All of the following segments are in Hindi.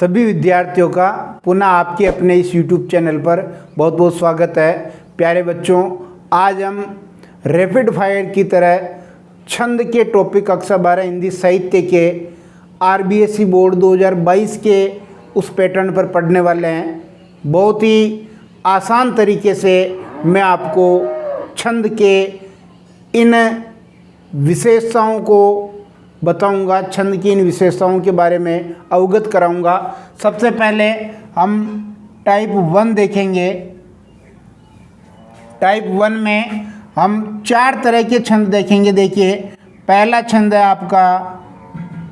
सभी विद्यार्थियों का पुनः आपके अपने इस YouTube चैनल पर बहुत बहुत स्वागत है। प्यारे बच्चों, आज हम रैपिड फायर की तरह छंद के टॉपिक कक्षा 12 हिंदी साहित्य के RBSE बोर्ड 2022 के उस पैटर्न पर पढ़ने वाले हैं। बहुत ही आसान तरीके से मैं आपको छंद के इन विशेषताओं को बताऊंगा, छंद की इन विशेषताओं के बारे में अवगत कराऊंगा। सबसे पहले हम टाइप 1 देखेंगे। टाइप 1 में हम 4 तरह के छंद देखेंगे। देखिए, पहला छंद है आपका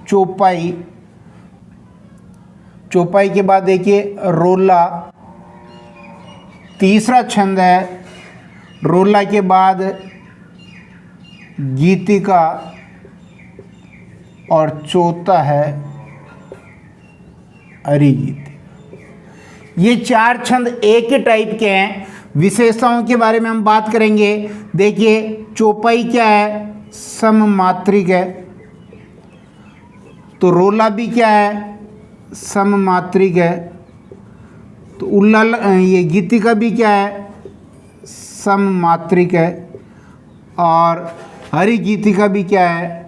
चौपाई। चौपाई के बाद देखिए रोला। तीसरा छंद है रोला के बाद गीतिका और चौथा है अरिगीति। ये 4 छंद एक ही टाइप के हैं। विशेषताओं के बारे में हम बात करेंगे। देखिए, चौपाई क्या है? सममात्रिक है। तो रोला भी क्या है? सममात्रिक है। तो ये गीतिका भी क्या है? सममात्रिक है। और हरिगीतिका भी क्या है?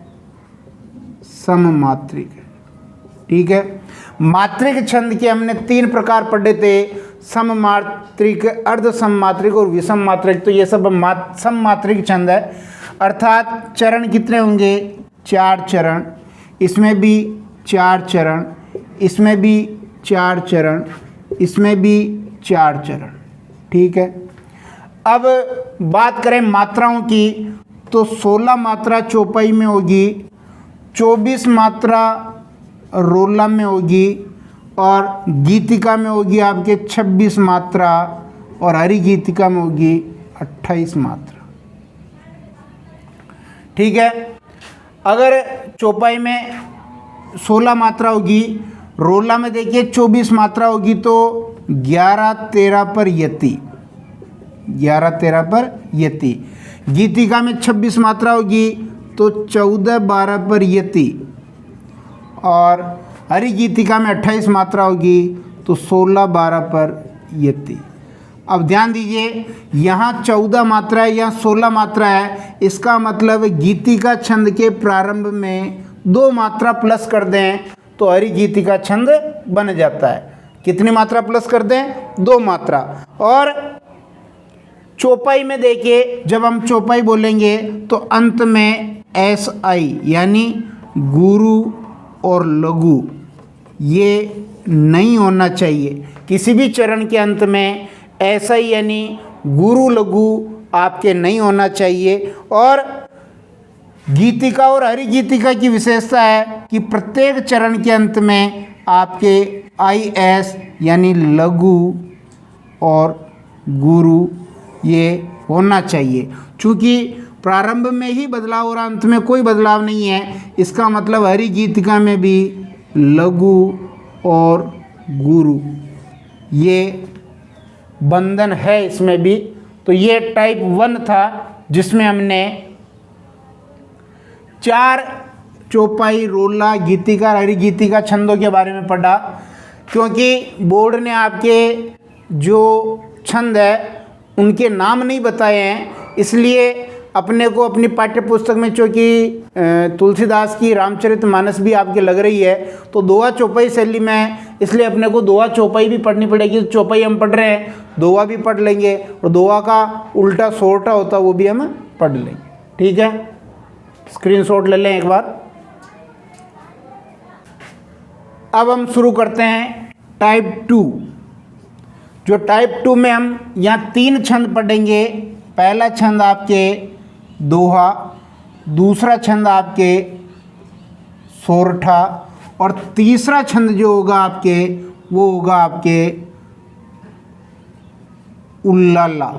सममात्रिक है। ठीक है। मात्रिक छंद के हमने 3 प्रकार पढ़े थे, सममात्रिक, अर्ध सममात्रिक और विषम मात्रिक। तो ये सब सममात्रिक छंद है। अर्थात चरण कितने होंगे? 4 चरण। इसमें भी 4 चरण, इसमें भी 4 चरण, इसमें भी 4 चरण। ठीक है। अब बात करें मात्राओं की, तो 16 मात्रा चौपाई में होगी, 24 मात्रा रोला में होगी और गीतिका में होगी आपके 26 मात्रा और हरिगीतिका में होगी 28 मात्रा। ठीक है। अगर चौपाई में 16 मात्रा होगी, रोला में देखिए 24 मात्रा होगी, तो 11-13 पर यति, 11-13 पर यति। गीतिका में 26 मात्रा होगी तो 14-12 पर यति। और हरिगीतिका में 28 मात्रा होगी तो 16-12 पर यति। अब ध्यान दीजिए, यहाँ 14 मात्रा है, यहाँ 16 मात्रा है। इसका मतलब गीतिका छंद के प्रारंभ में 2 मात्रा प्लस कर दें तो हरिगीतिका छंद बन जाता है। कितनी मात्रा प्लस कर दें? 2 मात्रा। और चौपाई में देखिए, जब हम चौपाई बोलेंगे तो अंत में SI यानी गुरु और लघु ये नहीं होना चाहिए। किसी भी चरण के अंत में SI यानी गुरु लघु आपके नहीं होना चाहिए। और गीतिका और हरिगीतिका की विशेषता है कि प्रत्येक चरण के अंत में आपके IS यानी लघु और गुरु ये होना चाहिए। चूँकि प्रारंभ में ही बदलाव और अंत में कोई बदलाव नहीं है, इसका मतलब हरिगीतिका में भी लघु और गुरु ये बंधन है इसमें भी। तो ये टाइप 1 था जिसमें हमने 4 चौपाई, रोला, गीतिका, हरिगीतिका छंदों के बारे में पढ़ा। क्योंकि बोर्ड ने आपके जो छंद है उनके नाम नहीं बताए हैं, इसलिए अपने को अपनी पाठ्य पुस्तक में, चूँकि तुलसीदास की रामचरितमानस भी आपके लग रही है, तो दोहा चौपाई शैली में, इसलिए अपने को दोहा चौपाई भी पढ़नी पड़ेगी। तो चौपाई हम पढ़ रहे हैं, दोहा भी पढ़ लेंगे और दोहा का उल्टा सोरठा होता वो भी हम पढ़ लेंगे। ठीक है, स्क्रीनशॉट ले लें एक बार। अब हम शुरू करते हैं टाइप 2। जो टाइप 2 में हम यहाँ 3 छंद पढ़ेंगे। पहला छंद आपके दोहा, दूसरा छंद आपके सोरठा और तीसरा छंद जो होगा आपके वो होगा आपके उल्लाला।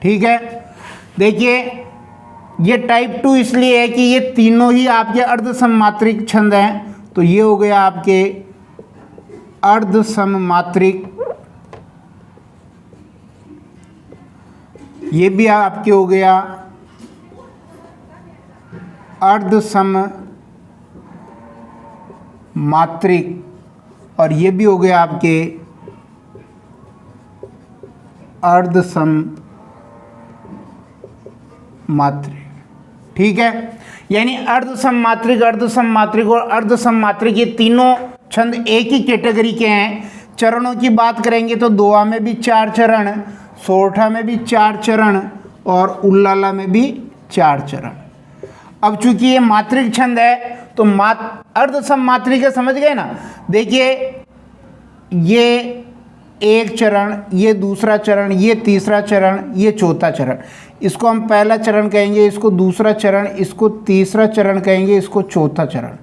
ठीक है। देखिए, ये टाइप 2 इसलिए है कि ये तीनों ही आपके अर्ध सममात्रिक छंद हैं। तो ये हो गया आपके अर्ध सममात्रिक, ये भी आपके हो गया अर्ध सम मात्रिक और ये भी हो गए आपके अर्ध सम मात्रिक। ठीक है, यानी अर्ध सम मात्रिक, अर्ध सम मात्रिक और अर्ध सम मात्रिक ये तीनों छंद एक ही कैटेगरी के हैं। चरणों की बात करेंगे तो दोहा में भी 4 चरण, सोरठा में भी 4 चरण और उल्लाला में भी 4 चरण। अब चूंकि ये मात्रिक छंद है तो अर्ध सम मात्रिक है, समझ गए ना। देखिए ये एक चरण, ये दूसरा चरण, ये तीसरा चरण, ये चौथा चरण, इसको हम पहला चरण कहेंगे, इसको दूसरा चरण, इसको तीसरा चरण कहेंगे, इसको चौथा चरण।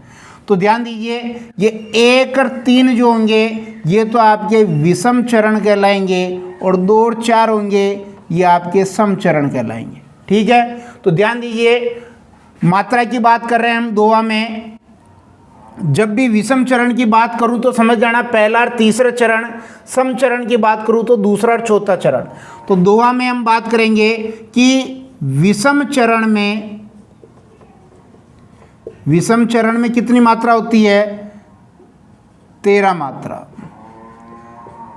तो ध्यान दीजिए ये 1 और 3 जो होंगे ये तो आपके विषम चरण कहलाएंगे और 2 और 4 होंगे ये आपके सम चरण कहलाएंगे। ठीक है, तो ध्यान दीजिए मात्रा की बात कर रहे हैं हम दोहा में। जब भी विषम चरण की बात करूं तो समझ जाना पहला और तीसरा चरण, सम चरण की बात करूं तो दूसरा और चौथा चरण। तो दोहा में हम बात करेंगे कि विषम चरण में कितनी मात्रा होती है? 13 मात्रा,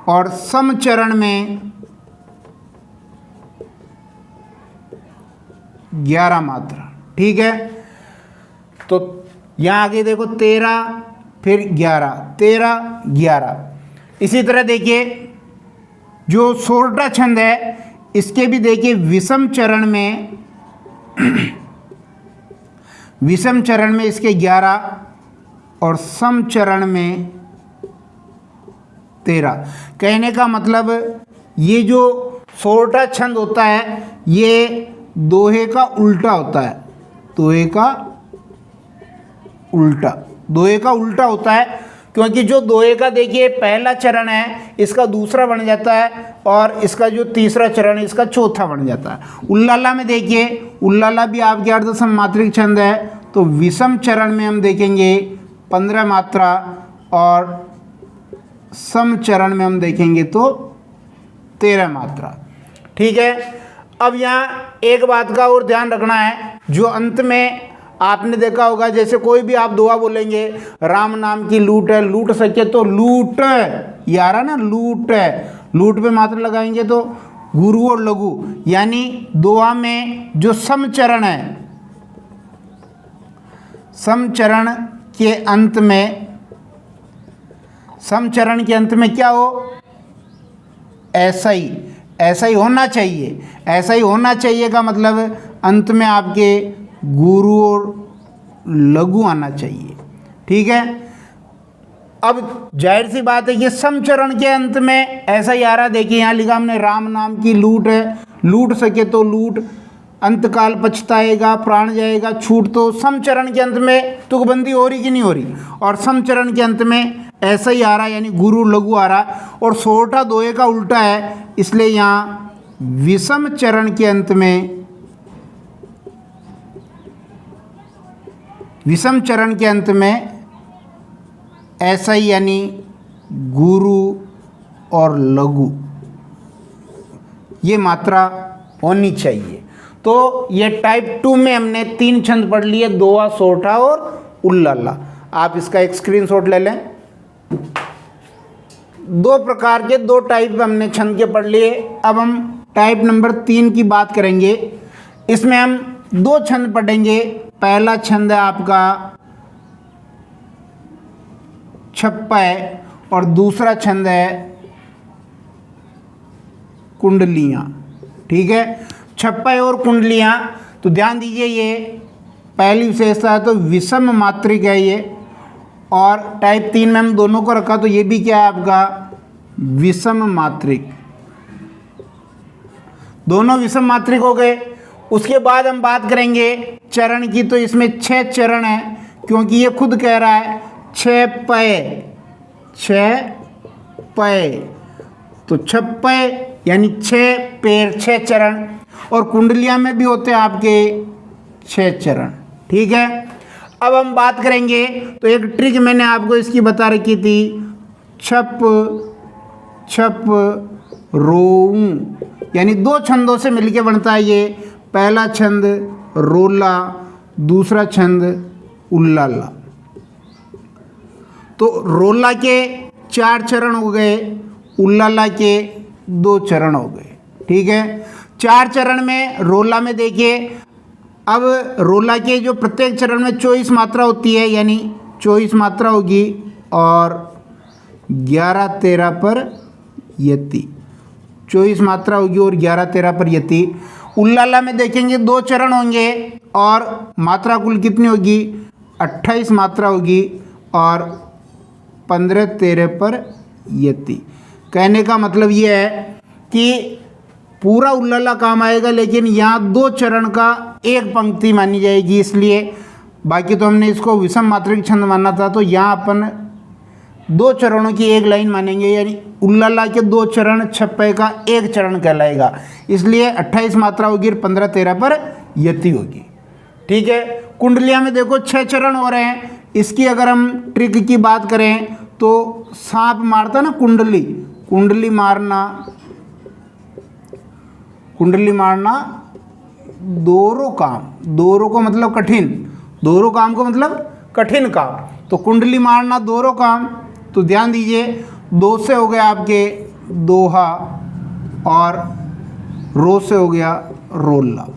और सम चरण में 11 मात्रा। ठीक है, तो यहाँ आगे देखो 13 फिर 11, 13 11। इसी तरह देखिए जो सोरठा छंद है इसके भी देखिए विषम चरण में इसके 11 और सम चरण में 13। कहने का मतलब ये जो सोरठा छंद होता है ये दोहे का उल्टा होता है, दोहे का उल्टा होता है, क्योंकि जो दोहे का देखिए पहला चरण है इसका दूसरा बन जाता है और इसका जो तीसरा चरण है इसका चौथा बन जाता है। उल्लाला में देखिए, उल्लाला भी आपके अर्ध सम मात्रिक छंद है, तो विषम चरण में हम देखेंगे 15 मात्रा और सम चरण में हम देखेंगे तो 13 मात्रा। ठीक है, अब यहाँ एक बात का और ध्यान रखना है, जो अंत में आपने देखा होगा जैसे कोई भी आप दोहा बोलेंगे, राम नाम की लूट है, लूट सके तो लूट, ये आ रहा ना लूट है, लूट पे मात्रा लगाएंगे तो गुरु और लघु, यानी दोहा में जो सम चरण है, सम चरण के अंत में क्या हो? ऐसा ही होना चाहिए। ऐसा ही होना चाहिए का मतलब अंत में आपके गुरु और लघु आना चाहिए। ठीक है, अब जाहिर सी बात है ये सम चरण के अंत में ऐसा ही आ रहा। देखिए यहाँ लिखा हमने राम नाम की लूट है, लूट सके तो लूट, अंतकाल पछताएगा, प्राण जाएगा छूट। तो सम चरण के अंत में तुकबंदी हो रही कि नहीं हो रही? और सम चरण के अंत में ऐसा ही आ रहा, यानी गुरु लघु आ रहा। और सोरठा दोहे का उल्टा है, इसलिए यहाँ विषम चरण के अंत में ऐसा ही, यानी गुरु और लघु ये मात्रा होनी चाहिए। तो ये टाइप 2 में हमने 3 छंद पढ़ लिए, दोहा, सोरठा और उल्लाला। आप इसका एक स्क्रीनशॉट ले लें। 2 प्रकार के 2 टाइप हमने छंद के पढ़ लिए। अब हम टाइप नंबर 3 की बात करेंगे। इसमें हम 2 छंद पढ़ेंगे। पहला छंद है आपका छप्पय और दूसरा छंद है कुंडलियाँ। ठीक है, छप्पय और कुंडलियाँ। तो ध्यान दीजिए ये पहली विशेषता है तो विषम मात्रिक है ये, और टाइप 3 में हम दोनों को रखा तो ये भी क्या है आपका विषम मात्रिक। दोनों विषम मात्रिक हो गए। उसके बाद हम बात करेंगे चरण की। तो इसमें 6 चरण है, क्योंकि ये खुद कह रहा है 6 पय, तो छप्पय यानी 6 पैर 6 चरण। और कुंडलियाँ में भी होते हैं आपके 6 चरण। ठीक है, अब हम बात करेंगे तो एक ट्रिक मैंने आपको इसकी बता रखी थी, छप रोऊं, यानी 2 छंदों से मिलके बनता है ये। पहला छंद रोला, दूसरा छंद उल्लाला। तो रोला के 4 चरण हो गए, उल्लाला के 2 चरण हो गए। ठीक है, 4 चरण में रोला में देखिए, अब रोला के जो प्रत्येक चरण में 24 मात्रा होती है, यानी 24 मात्रा होगी और 11-13 पर यति, 24 मात्रा होगी और 11-13 पर यति। उल्लाला में देखेंगे 2 चरण होंगे और मात्रा कुल कितनी होगी, 28 मात्रा होगी और 15-13 पर यति। कहने का मतलब ये है कि पूरा उल्लाला काम आएगा, लेकिन यहाँ 2 चरण का एक पंक्ति मानी जाएगी, इसलिए बाकी तो हमने इसको विषम मात्रिक छंद माना था, तो यहाँ अपन 2 चरणों की एक लाइन मानेंगे, यानी उल्लाला के 2 चरण, छप्पे का 1 चरण कहलाएगा, इसलिए 28 मात्रा होगी और 15-13 पर यति होगी। ठीक है, कुंडलिया में देखो 6 चरण हो रहे हैं। इसकी अगर हम ट्रिक की बात करें तो सांप मारता ना कुंडली, कुंडली मारना दोहरो काम, दोहरो को मतलब कठिन, दोहरो काम को मतलब कठिन काम, तो कुंडली मारना दोहरो काम। तो ध्यान दीजिए, 2 से हो गया आपके दोहा और रो से हो गया रोला।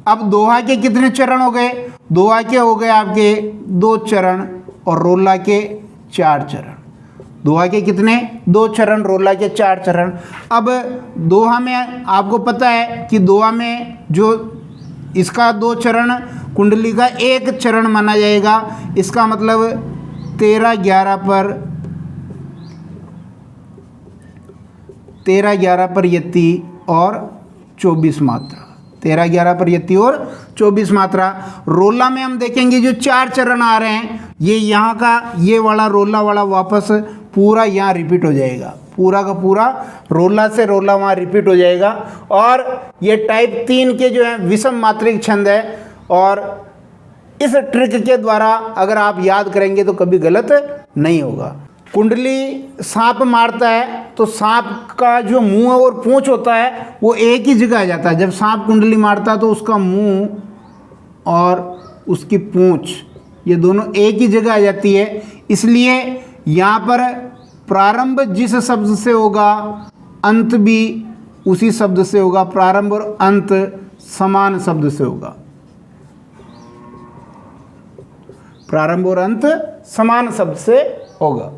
अब दोहा के कितने चरण हो गए, दोहा के हो गए आपके 2 चरण और रोला के 4 चरण। दोहा के कितने, 2 चरण, रोला के 4 चरण। अब दोहा में आपको पता है कि दोहा में जो इसका 2 चरण, कुंडली का 1 चरण माना जाएगा, इसका मतलब 13-11 पर यति और 24 मात्रा, 13-11 पर यति और 24 मात्रा। रोला में हम देखेंगे जो 4 चरण आ रहे हैं, ये यहाँ का ये वाला रोला वाला वापस पूरा यहाँ रिपीट हो जाएगा, पूरा का पूरा रोला से रोला वहाँ रिपीट हो जाएगा। और ये टाइप 3 के जो है विषम मात्रिक छंद है, और इस ट्रिक के द्वारा अगर आप याद करेंगे तो कभी गलत नहीं होगा। कुंडली सांप मारता है तो सांप का जो मुंह और पूंछ होता है वो एक ही जगह आ जाता है। जब सांप कुंडली मारता है तो उसका मुंह और उसकी पूंछ ये दोनों एक ही जगह आ जाती है, इसलिए यहाँ पर प्रारंभ जिस शब्द से होगा अंत भी उसी शब्द से होगा, प्रारंभ और अंत समान शब्द से होगा, प्रारंभ और अंत समान शब्द से होगा।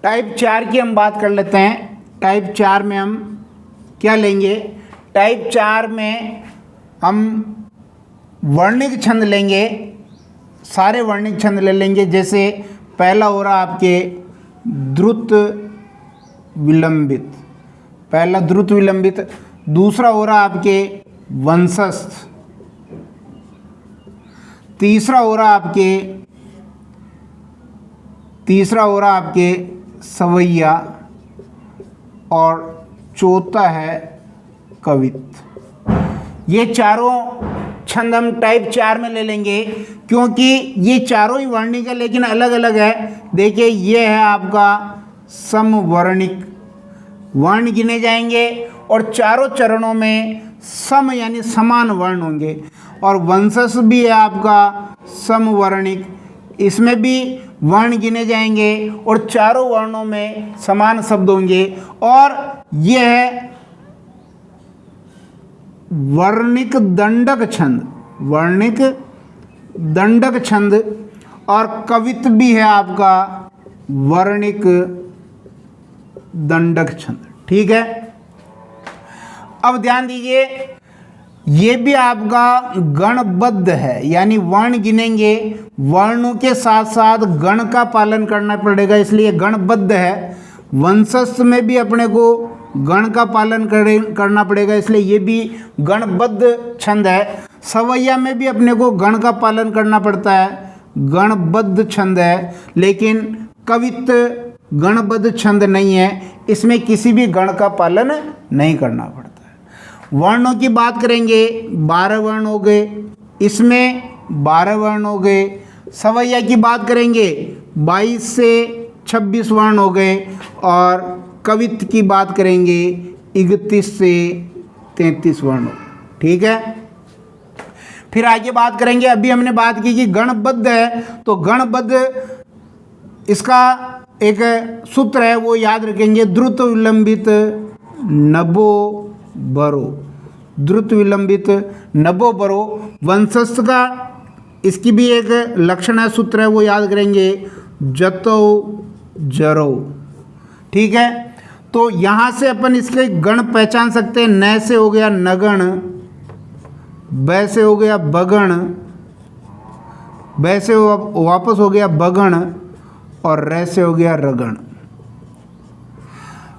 टाइप 4 की हम बात कर लेते हैं। टाइप 4 में हम क्या लेंगे, टाइप 4 में हम वर्णिक छंद लेंगे, सारे वर्णिक छंद ले लेंगे। जैसे पहला हो रहा आपके द्रुत विलंबित, पहला द्रुत विलंबित, दूसरा हो रहा आपके वंशस्थ, तीसरा हो रहा आपके सवैया और चौथा है कवित। ये चारों छंद हम टाइप 4 में ले लेंगे, क्योंकि ये चारों ही वर्णिक है लेकिन अलग अलग है। देखिए ये है आपका समवर्णिक, वर्ण गिने जाएंगे और चारों चरणों में सम यानी समान वर्ण होंगे। और वंशज भी है आपका समवर्णिक, इसमें भी वर्ण गिने जाएंगे और चारों वर्णों में समान शब्द होंगे। और यह है वर्णिक दंडक छंद, वर्णिक दंडक छंद। और कवित भी है आपका वर्णिक दंडक छंद। ठीक है, अब ध्यान दीजिए, ये भी आपका गणबद्ध है, यानी वर्ण गिनेंगे, वर्णों के साथ साथ गण का पालन करना पड़ेगा, इसलिए गणबद्ध है। वंशस्थ में भी अपने को गण का पालन करना पड़ेगा, इसलिए ये भी गणबद्ध छंद है। सवैया में भी अपने को गण का पालन करना पड़ता है, गणबद्ध छंद है। लेकिन कवित गणबद्ध छंद नहीं है, इसमें किसी भी गण का पालन नहीं करना पड़ता है। वर्णों की बात करेंगे, 12 वर्ण हो गए, इसमें 12 वर्ण हो गए। सवैया की बात करेंगे, 22 से 26 वर्ण हो गए। और कवित की बात करेंगे, 31 से 33 वर्ण हो गए। ठीक है, फिर आगे बात करेंगे। अभी हमने बात की कि गणबद्ध है, तो गणबद्ध इसका एक सूत्र है वो याद रखेंगे, द्रुत विलंबित नभो बरो, द्रुत विलंबित नभो बरो। वंशस्थ का इसकी भी एक लक्षण है, सूत्र है वो याद करेंगे, जतो जरो। ठीक है, तो यहाँ से अपन इसके गण पहचान सकते हैं। न से हो गया नगण, ब से हो गया बगण, ब से वापस हो गया बगण, और र से हो गया रगण।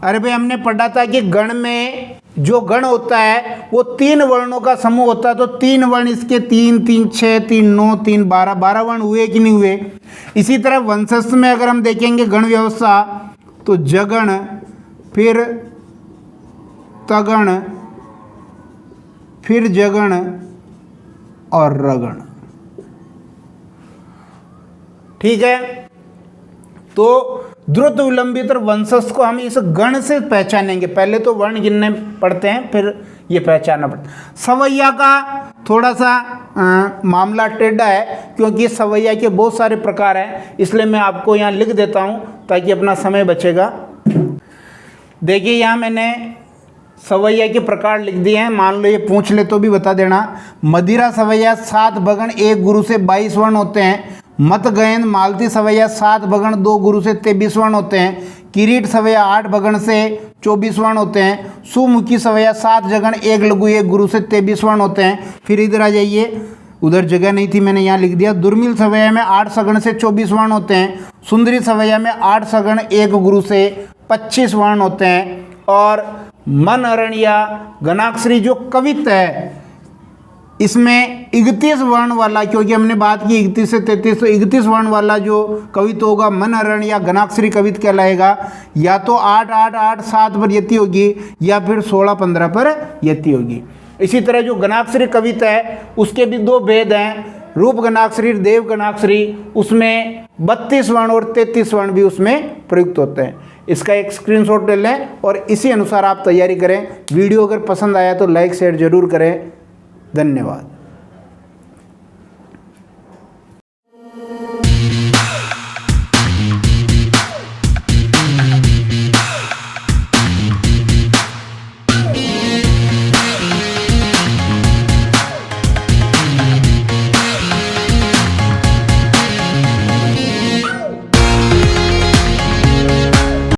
अरे भाई हमने पढ़ा था कि गण में जो गण होता है वो 3 वर्णों का समूह होता है। तो 3 वर्ण इसके 3 3 6 3 9 3 12, 12 वर्ण हुए कि नहीं हुए। इसी तरह वंशस्थ में अगर हम देखेंगे गण व्यवस्था, तो जगण, फिर तगण, फिर जगण और रगण। ठीक है, तो द्रुत विलंबित और वंशस्थ को हम इस गण से पहचानेंगे। पहले तो वर्ण गिनने पड़ते हैं, फिर ये पहचानना पड़ता है। सवैया का थोड़ा सा मामला टेढ़ा है, क्योंकि सवैया के बहुत सारे प्रकार हैं, इसलिए मैं आपको यहाँ लिख देता हूँ ताकि अपना समय बचेगा। देखिए यहाँ मैंने सवैया के प्रकार लिख दिए हैं, मान लो ये पूछ ले तो भी बता देना। मदिरा सवैया 7 बगण 1 गुरु से 22 वर्ण होते हैं। मत गयन मालती सवैया 7 बगण 2 गुरु से 23 वर्ण होते हैं। किरीट सवैया 8 बगण से 24 वर्ण होते हैं। सुमुखी सवैया 7 जगण 1 लघु 1 गुरु से 23 वर्ण होते हैं। फिर इधर आ जाइए, उधर जगह नहीं थी मैंने यहाँ लिख दिया। दुर्मिल सवैया में 8 सगण से 24 वर्ण होते हैं। सुंदरी सवैया में 8 सगण 1 गुरु से 25 वर्ण होते हैं। और मन अरण या गणाक्षरी जो कवित्त है, इसमें 31 वर्ण वाला, क्योंकि हमने बात की 31 से 33, तो 31 वर्ण वाला जो कवित्त होगा मन अरण या गणाक्षरी कवित्त कहलाएगा। या तो 8 8 8 7 पर यति होगी, या फिर 16 15 पर यति होगी। इसी तरह जो गणाक्षरी कवित्त है उसके भी 2 भेद हैं, रूप गणाक्षरी, देव गणाक्षरी। उसमें 32 वर्ण और 33 वर्ण भी उसमें प्रयुक्त होते हैं। इसका एक स्क्रीनशॉट ले लें और इसी अनुसार आप तैयारी करें। वीडियो अगर पसंद आया तो लाइक शेयर जरूर करें। धन्यवाद।